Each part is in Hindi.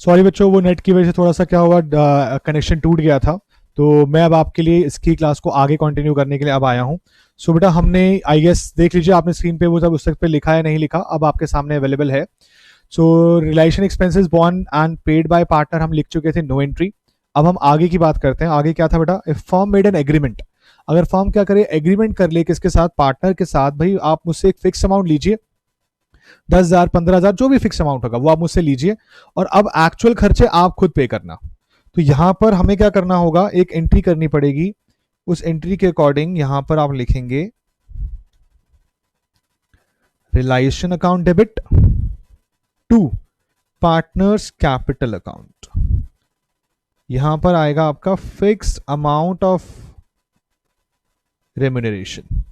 सॉरी बच्चों, वो नेट की वजह से थोड़ा सा क्या हुआ, कनेक्शन टूट गया था। तो मैं अब आपके लिए इसकी क्लास को आगे कंटिन्यू करने के लिए अब आया हूँ। सो बेटा हमने, आई गेस देख लीजिए आपने स्क्रीन पे वो सब उस तक पे लिखा है नहीं लिखा, अब आपके सामने अवेलेबल है। सो realisation expenses born and paid by partner हम लिख चुके थे, नो एंट्री। अब हम आगे की बात करते हैं। आगे क्या था बेटा, if firm made an agreement, अगर फर्म क्या करे, एग्रीमेंट कर ले किसके साथ, पार्टनर के साथ, भाई आप मुझसे एक फिक्स अमाउंट लीजिए, 10,000 15,000 जो भी फिक्स अमाउंट होगा वो आप मुझसे लीजिए, और अब एक्चुअल खर्चे आप खुद पे करना। तो यहां पर हमें क्या करना होगा, एक एंट्री करनी पड़ेगी। उस एंट्री के अकॉर्डिंग यहां पर आप लिखेंगे realisation account debit to partners capital account. यहां पर आएगा आपका फिक्स्ड अमाउंट ऑफ रेम्यूनरेशन।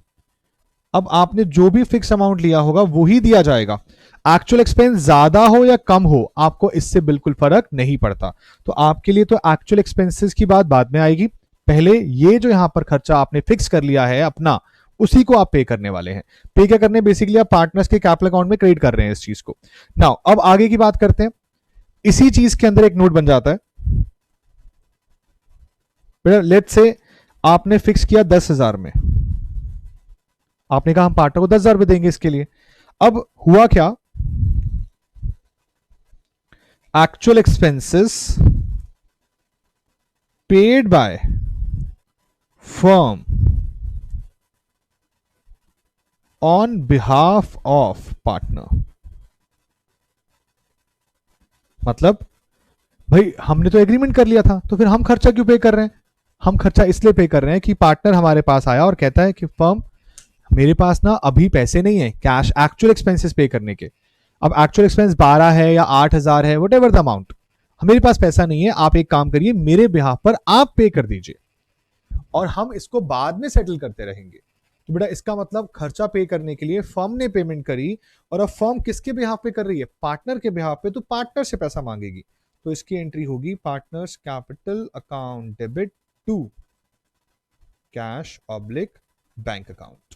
अब आपने जो भी फिक्स अमाउंट लिया होगा वो ही दिया जाएगा। एक्चुअल एक्सपेंस ज्यादा हो या कम हो आपको इससे बिल्कुल फर्क नहीं पड़ता। तो आपके लिए तो एक्चुअल एक्सपेंसेस की बात बाद में आएगी, पहले ये जो यहां पर खर्चा आपने फिक्स कर लिया है अपना, उसी को आप पे करने वाले हैं। पे क्या करने, बेसिकली आप पार्टनर्स के कैपिटल अकाउंट में क्रेडिट कर रहे हैं इस चीज को। नाउ अब आगे की बात करते हैं। इसी चीज के अंदर एक नोट बन जाता है। लेट्स से आपने फिक्स किया 10,000 में, आपने कहा हम पार्टनर को 10,000 रुपए देंगे इसके लिए। अब हुआ क्या, actual expenses paid by firm on behalf of partner. मतलब भाई हमने तो एग्रीमेंट कर लिया था, तो फिर हम खर्चा क्यों पे कर रहे हैं? हम खर्चा इसलिए पे कर रहे हैं कि पार्टनर हमारे पास आया और कहता है कि फर्म मेरे पास ना अभी पैसे नहीं है कैश एक्चुअल एक्सपेंसेस पे करने के। अब एक्चुअल एक्सपेंस 12 है या 8,000 है, वट एवर द अमाउंट, मेरे पास पैसा नहीं है, आप एक काम करिए मेरे बिहाफ पर आप पे कर दीजिए और हम इसको बाद में सेटल करते रहेंगे। तो बेटा इसका मतलब खर्चा पे करने के लिए फर्म ने पेमेंट करी, और अब फर्म किसके बिहाफ पे कर रही है, पार्टनर के बिहाफ पे, तो पार्टनर से पैसा मांगेगी। तो इसकी एंट्री होगी partners capital account debit to cash oblique bank account.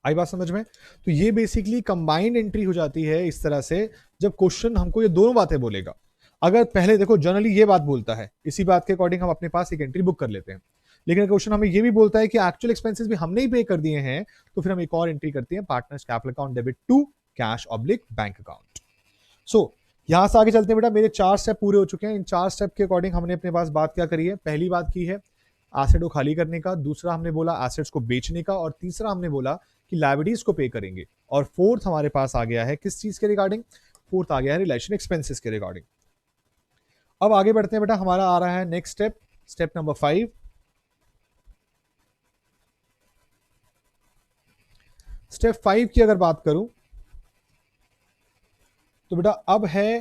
आई बात समझ में? तो ये बेसिकली कंबाइंड एंट्री हो जाती है इस तरह से, जब क्वेश्चन हमको ये दोनों बातें बोलेगा। अगर पहले देखो जनरली ये बात बोलता है, इसी बात के अकॉर्डिंग हम अपने पास एक एंट्री बुक कर लेते हैं, लेकिन क्वेश्चन हमें ये भी बोलता है कि एक्चुअल एक्सपेंसेस भी हमने ही पे कर दिए हैं, तो फिर हम एक और एंट्री करते हैं, partners capital account debit to cash oblique bank account. So यहां से आगे चलते हैं बेटा, मेरे 4 स्टेप पूरे हो चुके हैं। इन 4 स्टेप के अकॉर्डिंग हमने अपने पास बात क्या करी है, पहली बात की है एसेट को खाली करने का, दूसरा हमने बोला एसेट्स को बेचने का, और तीसरा हमने बोला कि लायबिलिटीज को पे करेंगे, और फोर्थ हमारे पास आ गया है किस चीज के रिगार्डिंग, फोर्थ आ गया है रिलेशन एक्सपेंसेस के रिगार्डिंग। अब आगे बढ़ते हैं बेटा, हमारा आ रहा है next step, step number 5। Step 5 की अगर बात करूं तो बेटा अब है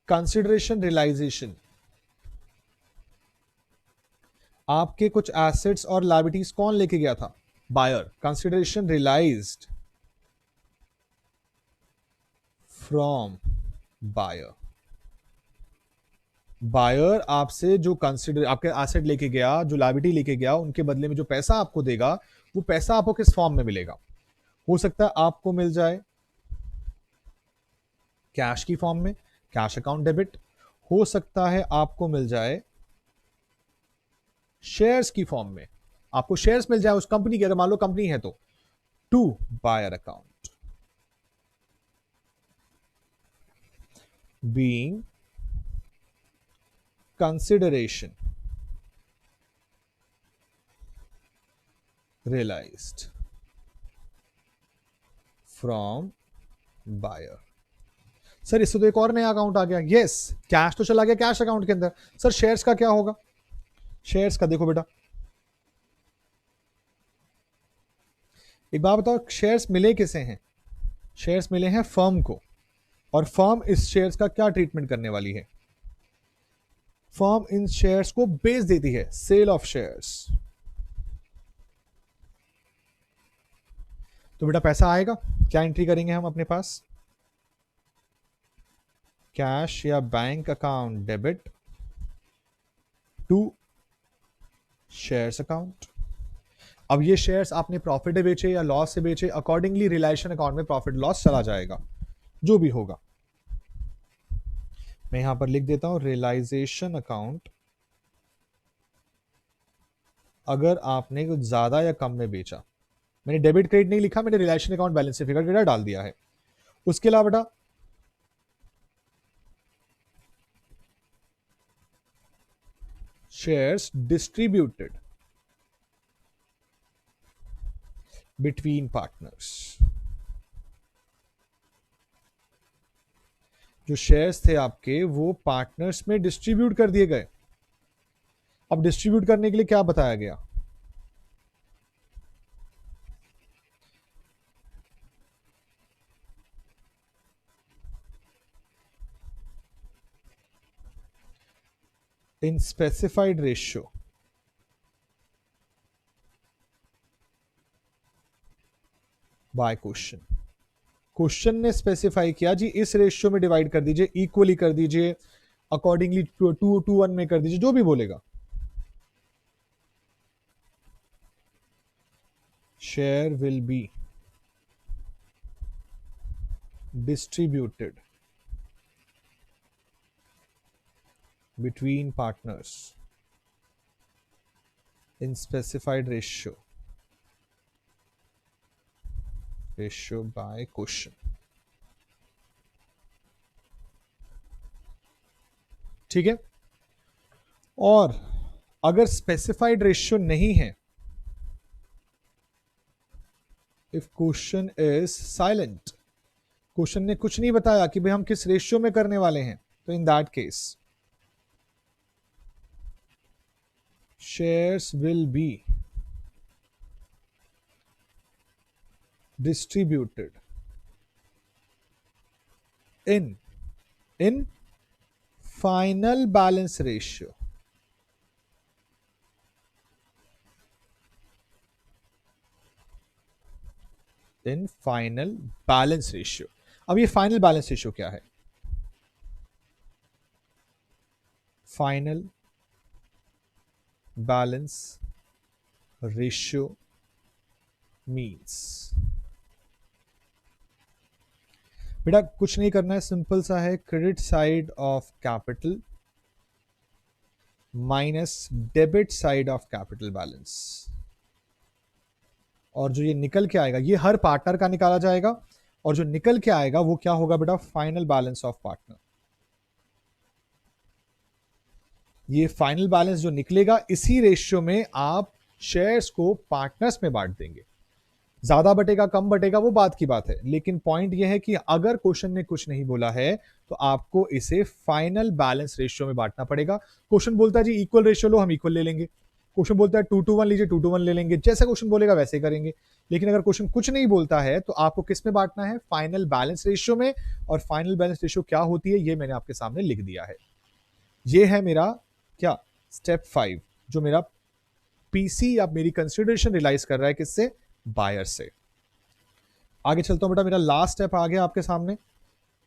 कंसिडरेशन रियलाइजेशन। आपके कुछ एसेट्स और लायबिलिटीज कौन लेके गया था, buyer. Consideration realised from buyer. Buyer आपसे जो कंसिडर आपके एसेट लेके गया, जो लायबिलिटी लेके गया, उनके बदले में जो पैसा आपको देगा, वो पैसा आपको किस फॉर्म में मिलेगा। हो सकता है आपको मिल जाए कैश की फॉर्म में, कैश अकाउंट डेबिट। हो सकता है आपको मिल जाए शेयर्स की फॉर्म में, आपको शेयर्स मिल जाए उस कंपनी की, अगर मान लो कंपनी है तो, to buyer account being consideration realised from buyer. Sir इससे तो एक और नया अकाउंट आ गया, यस कैश तो चला गया कैश अकाउंट के अंदर। सर शेयर्स का क्या होगा, शेयर्स का देखो बेटा, एक बात बताओ, शेयर्स मिले किसे हैं, शेयर्स मिले हैं फर्म को, और फर्म इस शेयर्स का क्या ट्रीटमेंट करने वाली है, फर्म इन शेयर्स को बेच देती है, सेल ऑफ शेयर्स। तो बेटा पैसा आएगा, क्या एंट्री करेंगे हम अपने पास, कैश या bank account debit to shares account. अब ये शेयर्स आपने प्रॉफिट से बेचे या लॉस से बेचे, अकॉर्डिंगली रिलेशन अकाउंट में प्रॉफिट लॉस चला जाएगा, जो भी होगा। मैं यहां पर लिख देता हूं रियलाइजेशन अकाउंट अगर आपने कुछ ज्यादा या कम में बेचा। मैंने डेबिट क्रेडिट नहीं लिखा, मैंने रियलाइजेशन अकाउंट बैलेंस से फिगर डेटा डाल दिया है। उसके अलावा बेटा शेयर्स डिस्ट्रीब्यूटेड बिटवीन पार्टनर्स, जो शेयर्स थे आपके वो पार्टनर्स में डिस्ट्रीब्यूट कर दिए गए। अब डिस्ट्रीब्यूट करने के लिए क्या बताया गया? इन specified ratio by question. Question ने स्पेसिफाई किया जी इस रेशियो में डिवाइड कर दीजिए, इक्वली कर दीजिए, अकॉर्डिंगली 2:1 में कर दीजिए, जो भी बोलेगा। Share will be distributed between partners in specified ratio by question. ठीक है। और अगर स्पेसिफाइड रेशियो नहीं है, if question is silent, question ने कुछ नहीं बताया कि भाई हम किस रेशियो में करने वाले हैं, तो in that case shares will be distributed in final balance ratio. In final balance ratio. अब ये फाइनल बैलेंस रेशियो क्या है? फाइनल बैलेंस रेशियो मीन्स, बेटा कुछ नहीं करना है, सिंपल सा है, credit side of capital minus debit side of capital balance. और जो ये निकल के आएगा ये हर पार्टनर का निकाला जाएगा, और जो निकल के आएगा वो क्या होगा बेटा? Final balance of partner. ये फाइनल बैलेंस जो निकलेगा इसी रेशियो में आप शेयर्स को पार्टनर्स में बांट देंगे। ज्यादा बटेगा कम बटेगा वो बात की बात है, लेकिन पॉइंट ये है कि अगर क्वेश्चन ने कुछ नहीं बोला है तो आपको इसे फाइनल बैलेंस रेशियो में बांटना पड़ेगा। क्वेश्चन बोलता है जी इक्वल रेशियो लो, हम इक्वल ले लेंगे। क्वेश्चन बोलता है 2:1 लीजिए, 2:1 ले लेंगे। जैसा क्वेश्चन बोलेगा वैसे करेंगे। लेकिन अगर क्वेश्चन कुछ नहीं बोलता है तो आपको किस में बांटना है? फाइनल बैलेंस रेशियो में। और फाइनल बैलेंस रेशियो क्या होती है ये मैंने आपके सामने लिख दिया है। ये है मेरा क्या? स्टेप 5, जो मेरा पीसी या मेरी कंसिडरेशन रियलाइज कर रहा है किससे? बायर से। आगे चलता हूं बेटा, मेरा लास्ट स्टेप आ गया आपके सामने।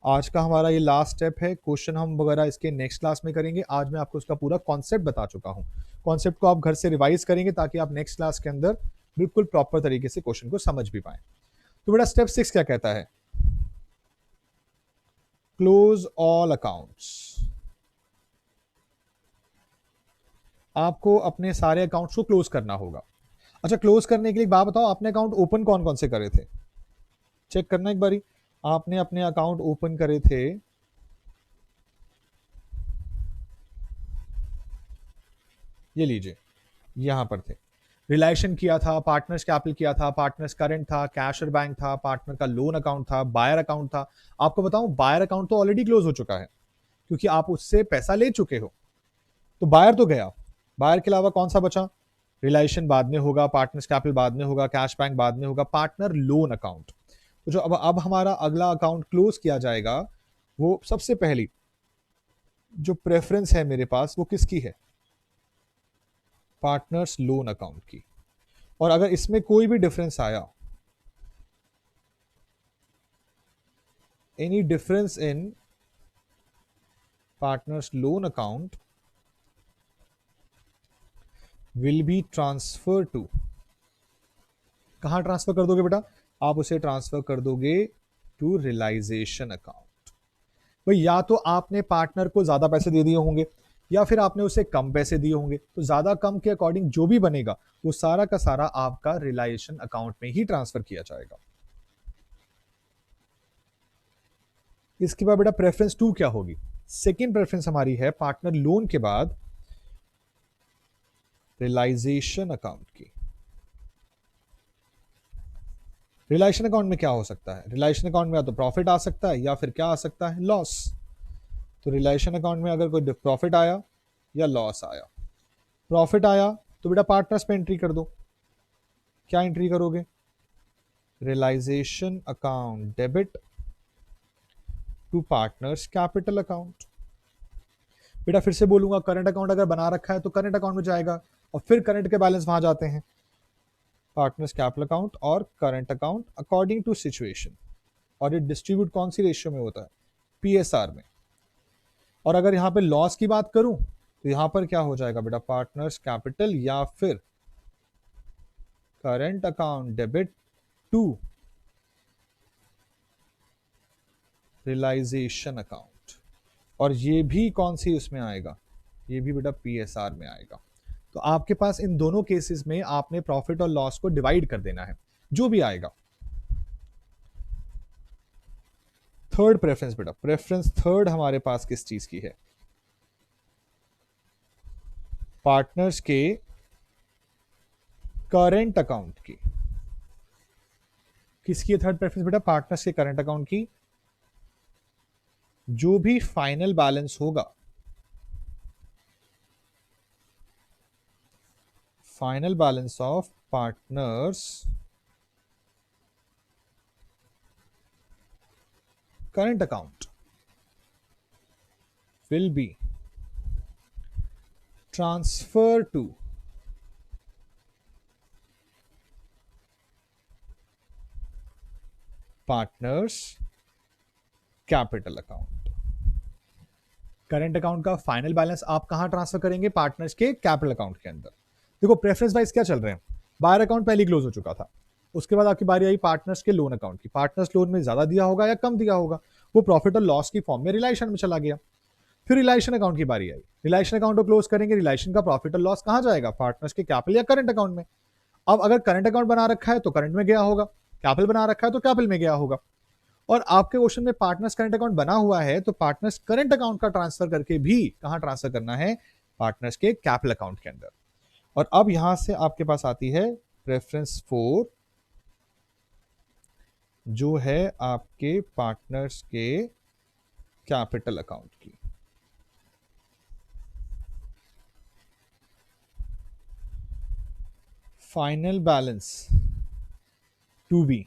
आज का हमारा ये लास्ट स्टेप है। क्वेश्चन हम वगैरह इसके नेक्स्ट क्लास में करेंगे। आज मैं आपको उसका पूरा कॉन्सेप्ट बता चुका हूं। कॉन्सेप्ट को आप घर से रिवाइज करेंगे ताकि आप नेक्स्ट क्लास के अंदर बिल्कुल प्रॉपर तरीके से क्वेश्चन को समझ भी पाए। तो बेटा स्टेप 6 क्या कहता है? Close all accounts. आपको अपने सारे अकाउंट्स को क्लोज करना होगा। अच्छा, क्लोज करने के लिए बात बताओ, आपने अकाउंट ओपन कौन कौन से करे थे? चेक करना एक बारी। आपने अपने अकाउंट ओपन करे थे, ये लीजिए यहां पर थे। रिलेशन किया था, पार्टनर्स कैपिटल किया था, पार्टनर्स करंट था, कैश और बैंक था, पार्टनर का लोन अकाउंट था, बायर अकाउंट था। आपको बताऊं बायर अकाउंट तो ऑलरेडी क्लोज हो चुका है क्योंकि आप उससे पैसा ले चुके हो, तो बायर तो गया। बायर के अलावा कौन सा बचा? रिलेशन बाद में होगा, पार्टनर्स कैपिटल बाद में होगा, कैश बैंक बाद में होगा, पार्टनर लोन अकाउंट। तो जो अब हमारा अगला अकाउंट क्लोज किया जाएगा वो सबसे पहली जो प्रेफरेंस है मेरे पास वो किसकी है? पार्टनर्स लोन अकाउंट की। और अगर इसमें कोई भी डिफरेंस आया, any difference in partners loan account will be transfer to, कहां ट्रांसफर कर दोगे बेटा? आप उसे ट्रांसफर कर दोगे टू रियलाइजेशन अकाउंट। भाई या तो आपने पार्टनर को ज्यादा पैसे दे दिए होंगे या फिर आपने उसे कम पैसे दिए होंगे, तो ज्यादा कम के अकॉर्डिंग जो भी बनेगा वो सारा का सारा आपका रिलाइजेशन अकाउंट में ही ट्रांसफर किया जाएगा। इसके बाद बेटा प्रेफरेंस 2 क्या होगी? सेकेंड प्रेफरेंस हमारी है पार्टनर लोन के बाद रियलाइजेशन अकाउंट की। रियलाइजेशन अकाउंट में क्या हो सकता है? रियलाइजेशन अकाउंट में या तो प्रॉफिट आ सकता है या फिर क्या आ सकता है? लॉस। तो रियलाइजेशन अकाउंट में अगर कोई प्रॉफिट आया या लॉस आया, प्रॉफिट आया तो बेटा पार्टनर्स पे एंट्री कर दो। क्या एंट्री करोगे? Realisation account debit to partners capital account. बेटा फिर से बोलूंगा, करंट अकाउंट अगर बना रखा है तो करंट अकाउंट में जाएगा और फिर करंट के बैलेंस वहां जाते हैं, पार्टनर्स कैपिटल अकाउंट और current account according to situation. और ये डिस्ट्रीब्यूट कौन सी रेशियो में होता है? पीएसआर में। और अगर यहां पे लॉस की बात करूं तो यहां पर क्या हो जाएगा बेटा? पार्टनर्स कैपिटल या फिर current account debit to realisation account. और ये भी कौन सी उसमें आएगा? ये भी बेटा पीएसआर में आएगा। तो आपके पास इन दोनों केसेस में आपने प्रॉफिट और लॉस को डिवाइड कर देना है, जो भी आएगा। थर्ड प्रेफरेंस बेटा, प्रेफरेंस थर्ड हमारे पास किस चीज की है? पार्टनर्स के करंट अकाउंट की। किसकी है थर्ड प्रेफरेंस बेटा? पार्टनर्स के करंट अकाउंट की। जो भी फाइनल बैलेंस होगा, final balance of partners current account will be transferred to partners capital account। Current account का फाइनल बैलेंस आप कहां ट्रांसफर करेंगे? पार्टनर्स के कैपिटल अकाउंट के अंदर। देखो प्रेफरेंस वाइज क्या चल रहे हैं, बायर अकाउंट पहले क्लोज हो चुका था, उसके बाद आपकी बारी आई पार्टनर्स के लोन अकाउंट की। पार्टनर्स लोन में ज्यादा दिया होगा या कम दिया होगा, वो प्रॉफिट और लॉस की फॉर्म में रिलाइजेशन में चला गया। फिर रिलाइजेशन अकाउंट की बारी आई, रिलाइजेशन अकाउंट को क्लोज करेंगे, रिलाइजेशन का प्रॉफिट और लॉस कहां जाएगा? पार्टनर्स के कैपिटल या करंट अकाउंट में। अब अगर करंट अकाउंट बना रखा है तो करंट में गया होगा, कैपिटल बना रखा है तो कैपिटल में गया होगा। और आपके क्वेश्चन में पार्टनर्स करंट अकाउंट बना हुआ है तो पार्टनर्स करंट अकाउंट का ट्रांसफर करके भी कहां ट्रांसफर करना है? पार्टनर्स के कैपिटल अकाउंट के अंदर। और अब यहां से आपके पास आती है प्रेफरेंस 4, जो है आपके पार्टनर्स के कैपिटल अकाउंट की। Final balance to be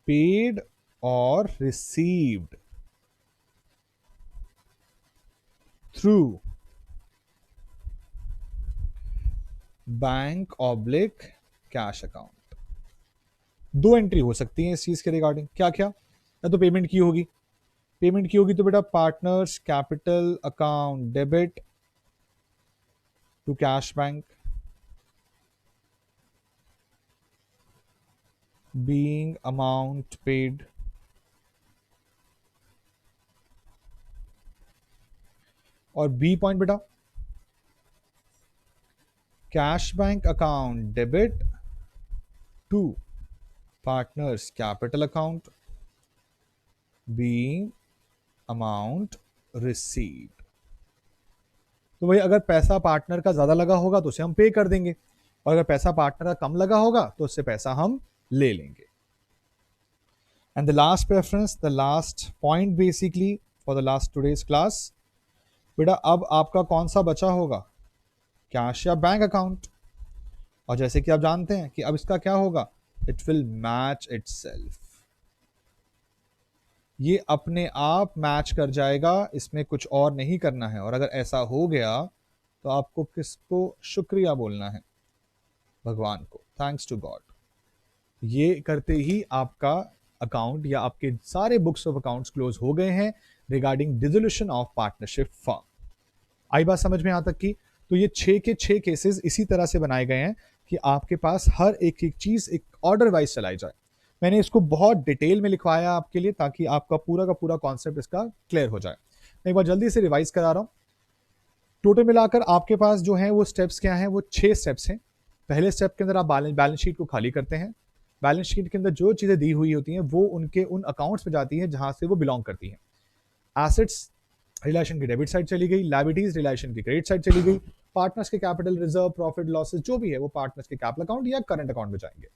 paid और received through bank oblique cash account. दो एंट्री हो सकती है इस चीज के रिगार्डिंग। क्या क्या? या तो पेमेंट की होगी, पेमेंट की होगी तो बेटा partners capital account debit to cash bank being amount paid। और बी पॉइंट बेटा cash bank account debit to partners capital account being amount received. तो भाई अगर पैसा पार्टनर का ज्यादा लगा होगा तो उसे हम पे कर देंगे, और अगर पैसा पार्टनर का कम लगा होगा तो उससे पैसा हम ले लेंगे। And the last preference, the last point basically for the last today's class, बेटा अब आपका कौन सा बचा होगा? कैश या बैंक अकाउंट। और जैसे कि आप जानते हैं कि अब इसका क्या होगा? It will match itself. ये अपने आप मैच कर जाएगा, इसमें कुछ और नहीं करना है। और अगर ऐसा हो गया तो आपको किसको शुक्रिया बोलना है? भगवान को, थैंक्स टू गॉड। ये करते ही आपका अकाउंट या आपके सारे बुक्स ऑफ अकाउंट्स क्लोज हो गए हैं regarding dissolution of partnership firm. आई बात समझ में यहां तक की? तो ये 6 के 6 केसेस इसी तरह से बनाए गए हैं कि आपके पास हर एक चीज एक ऑर्डर वाइज चलाई जाए। मैंने इसको बहुत डिटेल में लिखवाया आपके लिए ताकि आपका पूरा का पूरा कॉन्सेप्ट इसका क्लियर हो जाए। मैं एक बार जल्दी से रिवाइज करा रहा हूँ। टोटल मिलाकर आपके पास जो है वो स्टेप्स क्या हैं, वो 6 स्टेप्स हैं। पहले स्टेप के अंदर आप बैलेंस शीट को खाली करते हैं। बैलेंस शीट के अंदर जो चीजें दी हुई होती हैं वो उनके उन अकाउंट्स पे जाती हैं जहां से वो बिलोंग करती हैं। एसेट्स रिलेशन की डेबिट साइड चली गई, लायबिलिटीज रिलेशन की क्रेडिट साइड चली गई, पार्टनर्स के कैपिटल रिजर्व प्रॉफिट लॉसेस जो भी है वो पार्टनर्स के कैपिटल अकाउंट या करंट अकाउंट में जाएंगे।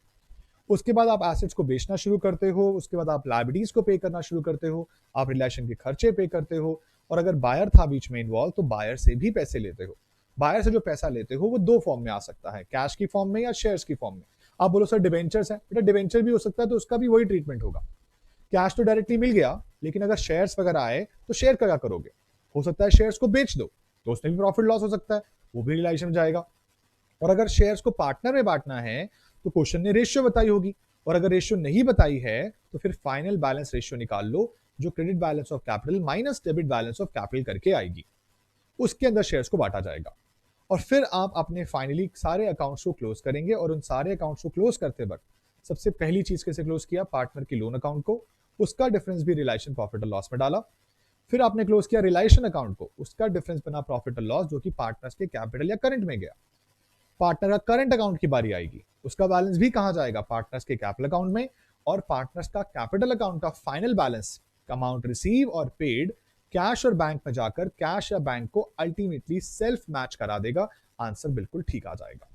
उसके बाद आप एसेट्स को बेचना शुरू करते हो, उसके बाद आप लायबिलिटीज को पे करना शुरू करते हो, आप रिलेशन के खर्चे पे करते हो, और अगर बायर था बीच में इन्वॉल्व तो बायर से भी पैसे लेते हो। बायर से जो पैसा लेते हो वो दो फॉर्म में आ सकता है, कैश की फॉर्म में या शेयर्स की फॉर्म में। आप बोलो सर डिवेंचर्स है, बेटा डिवेंचर भी हो सकता है तो उसका भी वही ट्रीटमेंट होगा। कैश तो डायरेक्टली मिल गया, लेकिन अगर शेयर्स वगैरह आए तो शेयर का क्या करोगे? हो सकता है शेयर्स को बेच दो तो उसमें भी प्रॉफिट लॉस हो सकता है, वो भी रिलेशन में जाएगा। और अगर शेयर्स को पार्टनर में बांटना है तो क्वेश्चन ने रेशियो बताई होगी, और अगर रेशियो नहीं बताई है तो फिर फाइनल बैलेंस रेशियो निकाल लो, जो credit balance of capital minus debit balance of capital करके आएगी। उसके अंदर शेयर्स को बांटा जाएगा, और फिर आप अपने फाइनली सारे अकाउंट्स को क्लोज करेंगे। और उन सारे अकाउंट्स को क्लोज करते वक्त सबसे पहली चीज कैसे क्लोज किया? पार्टनर की लोन अकाउंट को, उसका डिफरेंस भी रिलेशन प्रॉफिट और लॉस में डाला। फिर आपने क्लोज किया रिलेशन अकाउंट को, उसका डिफरेंस बना प्रॉफिट और लॉस जो कि पार्टनर्स के कैपिटल या करंट में गया। पार्टनर का करंट अकाउंट की बारी आएगी, उसका बैलेंस भी कहां जाएगा? पार्टनर्स के कैपिटल अकाउंट में। और पार्टनर्स का कैपिटल अकाउंट का फाइनल बैलेंस अमाउंट रिसीव और पेड कैश और बैंक में जाकर कैश या बैंक को अल्टीमेटली सेल्फ मैच करा देगा। आंसर बिल्कुल ठीक आ जाएगा।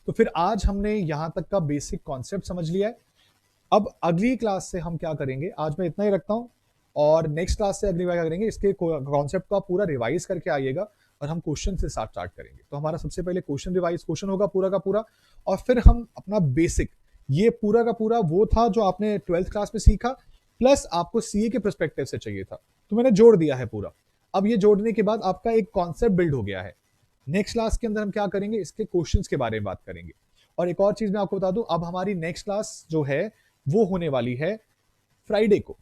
तो फिर आज हमने यहां तक का बेसिक कॉन्सेप्ट समझ लिया है। अब अगली क्लास से हम क्या करेंगे, आज मैं इतना ही रखता हूं, और नेक्स्ट क्लास से अगली बार क्या करेंगे, इसके कॉन्सेप्ट को आप पूरा रिवाइज करके आइएगा और हम क्वेश्चन से स्टार्ट करेंगे। तो हमारा सबसे पहले क्वेश्चन रिवाइज क्वेश्चन होगा पूरा का पूरा, और फिर हम अपना बेसिक, ये पूरा का पूरा वो था जो आपने 12th क्लास में सीखा, प्लस आपको सीए के पर्सपेक्टिव से चाहिए था, तो मैंने जोड़ दिया है पूरा। अब ये जोड़ने के बाद आपका एक कॉन्सेप्ट बिल्ड हो गया है। नेक्स्ट क्लास के अंदर हम क्या करेंगे, इसके क्वेश्चंस के बारे में बात करेंगे। और एक और चीज मैं आपको बता दूं, अब हमारी नेक्स्ट क्लास जो है वो होने वाली है फ्राइडे को।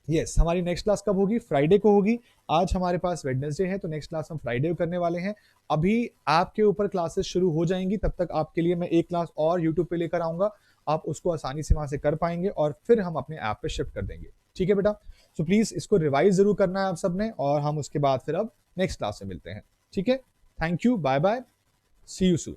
यस, हमारी नेक्स्ट क्लास कब होगी? फ्राइडे को होगी। आज हमारे पास वेडनेसडे है, तो नेक्स्ट क्लास हम फ्राइडे को करने वाले हैं। अभी ऐप के ऊपर क्लासेस शुरू हो जाएंगी, तब तक आपके लिए मैं एक क्लास और यूट्यूब पे लेकर आऊंगा, आप उसको आसानी से वहां से कर पाएंगे और फिर हम अपने ऐप पे शिफ्ट कर देंगे। ठीक है बेटा? सो प्लीज इसको रिवाइज जरूर करना है आप सबने, और हम उसके बाद फिर अब नेक्स्ट क्लास में मिलते हैं। ठीक है? Thank you, bye bye, see you soon.